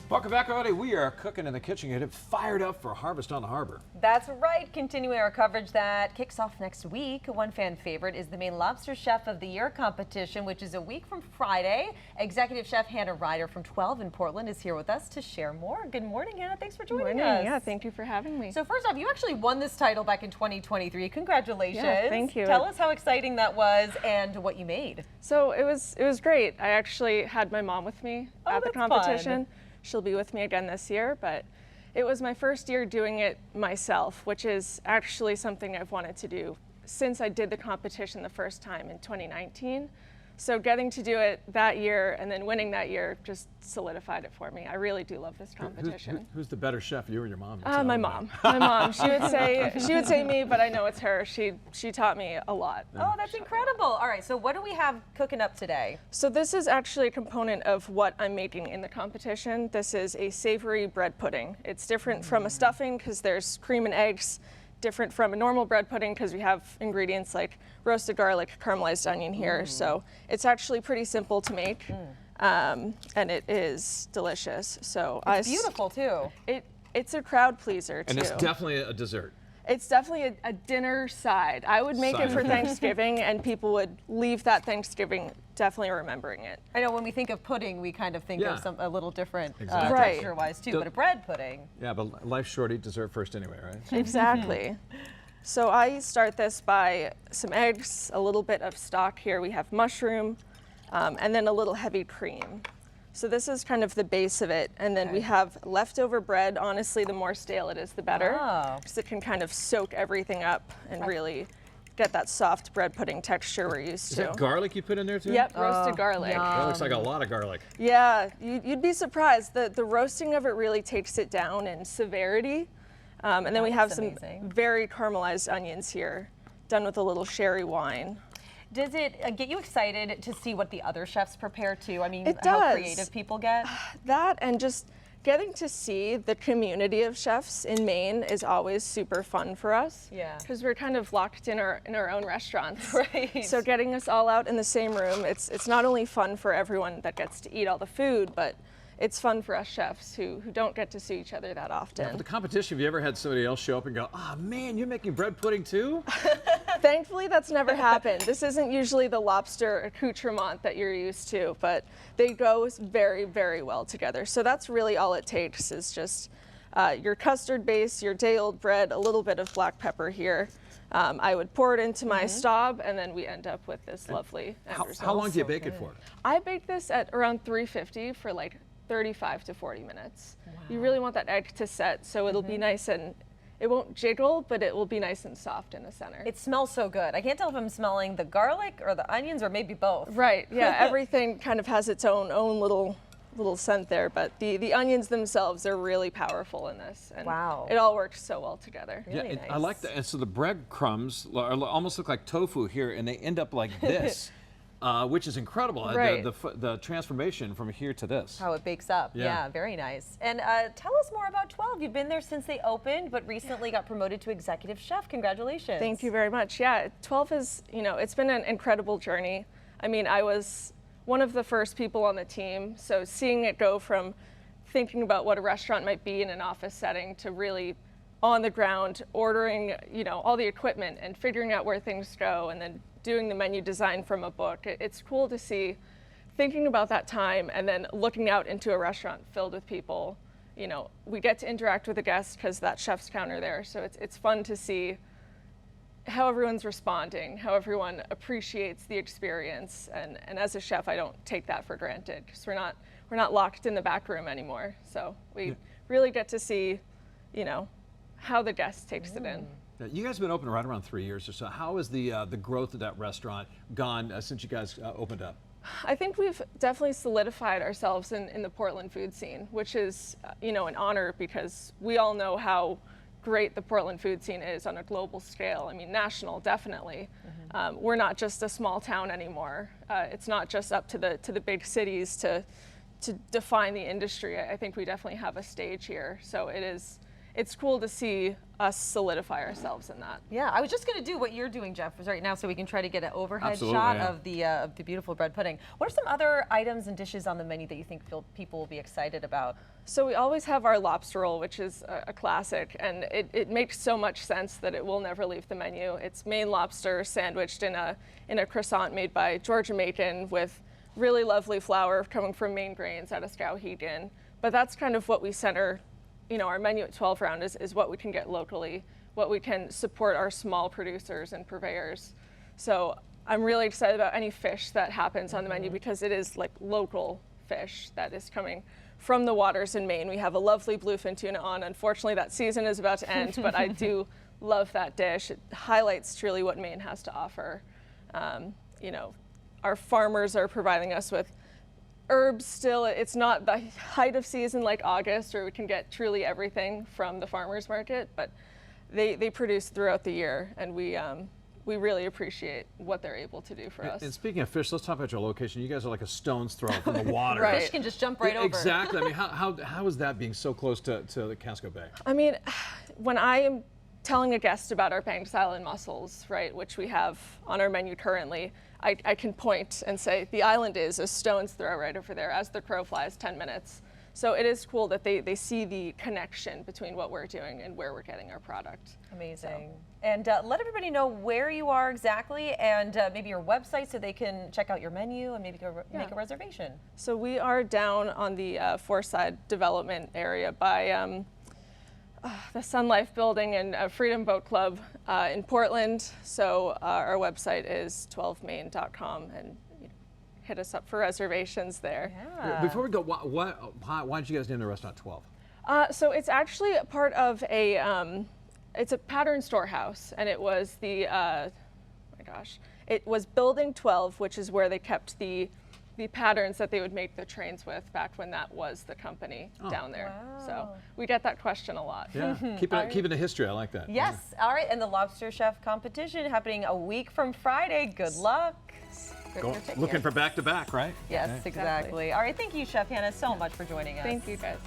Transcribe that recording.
Welcome back, everybody. We are cooking in the kitchen, getting fired up for Harvest on the Harbor. That's right. Continuing our coverage that kicks off next week. One fan favorite is the Maine Lobster Chef of the Year competition, which is a week from Friday. Executive Chef Hannah Ryder from 12 in Portland is here with us to share more. Good morning, Hannah. Thanks for joining us. Yeah, thank you for having me. So first off, you actually won this title back in 2023. Congratulations. Yeah, thank you. Tell us how exciting that was and what you made. So it was great. I actually had my mom with me at the competition. Fun. She'll be with me again this year, but it was my first year doing it myself, which is actually something I've wanted to do since I did the competition the first time in 2019. So getting to do it that year and then winning that year just solidified it for me. I really do love this competition. Who's the better chef, you or your mom? My mom. My mom. She would say me, but I know it's her. She taught me a lot. Oh, that's incredible. All right, so what do we have cooking up today? So this is actually a component of what I'm making in the competition. This is a savory bread pudding. It's different from a stuffing because there's cream and eggs. Different from a normal bread pudding because we have ingredients like roasted garlic, caramelized onion here. So it's actually pretty simple to make, and it is delicious. So it's beautiful too. It's a crowd pleaser too. And it's definitely a dessert. It's definitely a dinner side. I would make it for Thanksgiving, and people would leave that Thanksgiving definitely remembering it. I know when we think of pudding, we kind of think of a little different texture-wise too, but a bread pudding. Yeah, but life's short, eat dessert first anyway, right? Exactly. So I start this by some eggs, a little bit of stock here. We have mushroom, and then a little heavy cream. So this is kind of the base of it. And then we have leftover bread. Honestly, the more stale it is, the better. Because it can kind of soak everything up and really get that soft bread pudding texture we're used to. Is that garlic you put in there too? Yep, roasted garlic. That looks like a lot of garlic. Yeah, you'd be surprised. The roasting of it really takes it down in severity. And then we have some very caramelized onions here, done with a little sherry wine. Does it get you excited to see what the other chefs prepare too? I mean, it does. How creative people get? That and just getting to see the community of chefs in Maine is always super fun for us. Yeah. Because we're kind of locked in our own restaurants. Right. So getting us all out in the same room, it's not only fun for everyone that gets to eat all the food, but it's fun for us chefs who don't get to see each other that often. Yeah, for the competition, have you ever had somebody else show up and go, "Oh man, you're making bread pudding too?" Thankfully, that's never happened. This isn't usually the lobster accoutrement that you're used to, but they go very, very well together. So that's really all it takes is just your custard base, your day-old bread, a little bit of black pepper here. I would pour it into my staub, and then we end up with this lovely end result. How long do you bake it for? I bake this at around 350 for like 35 to 40 minutes. Wow. You really want that egg to set, so it'll be nice and it won't jiggle, but it will be nice and soft in the center. It smells so good. I can't tell if I'm smelling the garlic or the onions or maybe both. Right, yeah, everything kind of has its own little scent there, but the onions themselves are really powerful in this. And it all works so well together. Really nice. I like that. And so the breadcrumbs almost look like tofu here, and they end up like this. Which is incredible, right. the transformation from here to this. How it bakes up, yeah very nice. And tell us more about 12. You've been there since they opened, but recently got promoted to executive chef. Congratulations. Thank you very much. Yeah, 12 is, it's been an incredible journey. I mean, I was one of the first people on the team, so seeing it go from thinking about what a restaurant might be in an office setting to really on the ground, ordering, all the equipment and figuring out where things go, and then doing the menu design from a book. It's cool to see, thinking about that time and then looking out into a restaurant filled with people. We get to interact with the guests because that chef's counter there. So it's fun to see how everyone's responding, how everyone appreciates the experience. And as a chef, I don't take that for granted because we're not locked in the back room anymore. So we really get to see, how the guest takes it in. You guys have been open right around 3 years or so. How has the growth of that restaurant gone since you guys opened up? I think we've definitely solidified ourselves in the Portland food scene, which is, an honor because we all know how great the Portland food scene is on a global scale. I mean, national, definitely. We're not just a small town anymore. It's not just up to the big cities to define the industry. I think we definitely have a stage here. So it's cool to see us solidify ourselves in that. Yeah, I was just going to do what you're doing, Jeff, right now, so we can try to get an overhead Absolutely, shot yeah. of the beautiful bread pudding. What are some other items and dishes on the menu that you think people will be excited about? So we always have our lobster roll, which is a classic, and it makes so much sense that it will never leave the menu. It's Maine lobster sandwiched in a croissant made by Georgia-Macon with really lovely flour coming from Maine grains out of Skowhegan. But that's kind of what we center, our menu at 12 round is what we can get locally, what we can support our small producers and purveyors. So I'm really excited about any fish that happens on the menu because it is like local fish that is coming from the waters in Maine. We have a lovely bluefin tuna on. Unfortunately, that season is about to end, but I do love that dish. It highlights truly what Maine has to offer. Our farmers are providing us with herbs still. It's not the height of season like August where we can get truly everything from the farmers market, but they produce throughout the year, and we really appreciate what they're able to do for us. And speaking of fish, let's talk about your location. You guys are like a stone's throw from the water. Right. Fish can just jump right over. Exactly. I mean, how is that being so close to the Casco Bay? I mean, when I am telling a guest about our Banks Island mussels, right, which we have on our menu currently, I can point and say the island is a stone's throw right over there as the crow flies 10 minutes. So it is cool that they see the connection between what we're doing and where we're getting our product. Amazing. And let everybody know where you are exactly and maybe your website so they can check out your menu and maybe make a reservation. So we are down on the Foreside Development area by the Sun Life Building and Freedom Boat Club in Portland. So our website is 12maine.com, and hit us up for reservations there. Yeah. Before we go, why did you guys name the restaurant 12? So it's actually a part of it's a pattern storehouse, and it was it was Building 12, which is where they kept the patterns that they would make the trains with back when that was the company down there. Wow. So we get that question a lot. Yeah, keep it a history. I like that. Yes. All right. And the Lobster Chef competition happening a week from Friday. Good luck. Looking for back-to-back, right? Yes, Okay. exactly. All right. Thank you, Chef Hannah, so much for joining us. Thank you, guys.